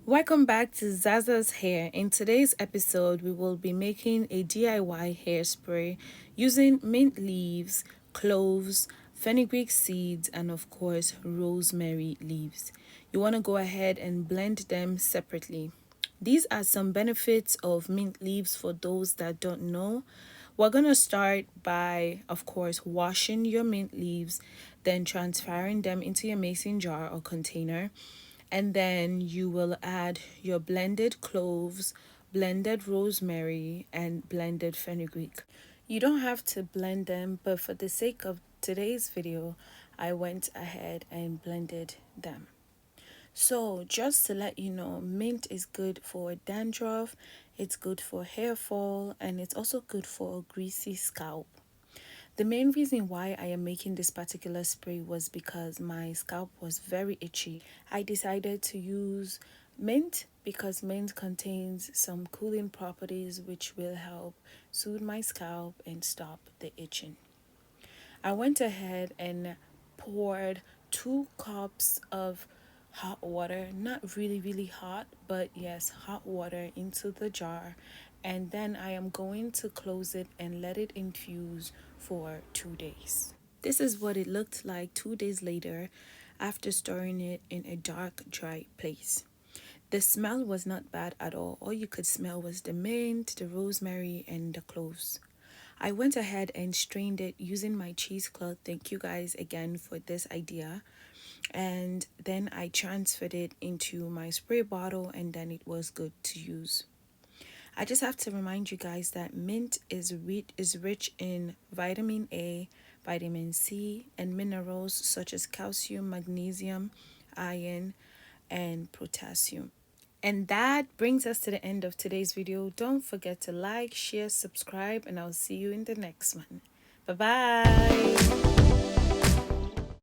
Welcome back to Zarzarshair. In today's episode, we will be making a DIY hairspray using mint leaves, cloves, fenugreek seeds, and of course, rosemary leaves. You want to go ahead and blend them separately. These are some benefits of mint leaves for those that don't know. We're going to start by, of course, washing your mint leaves, then transferring them into your mason jar or container, and then you will add your blended cloves, blended rosemary, and blended fenugreek. You don't have to blend them, but for the sake of today's video, I went ahead and blended them. So just to let you know, mint is good for dandruff, it's good for hair fall, and it's also good for a greasy scalp. The main reason why I am making this particular spray was because my scalp was very itchy. I decided to use mint because mint contains some cooling properties which will help soothe my scalp and stop the itching. I went ahead and poured 2 cups of hot water, not really hot, but yes, hot water into the jar, and then I am going to close it and let it infuse for 2 days. This is what it looked like 2 days later after storing it in a dark, dry place. The smell was not bad at all you could smell was the mint, the rosemary, and the cloves. I went ahead and strained it using my cheesecloth. Thank you guys again for this idea. And then I transferred it into my spray bottle, and then it was good to use. I just have to remind you guys that mint is rich in vitamin A, vitamin C, and minerals such as calcium, magnesium, iron, and potassium. And that brings us to the end of today's video. Don't forget to like, share, subscribe, and I'll see you in the next one. Bye-bye.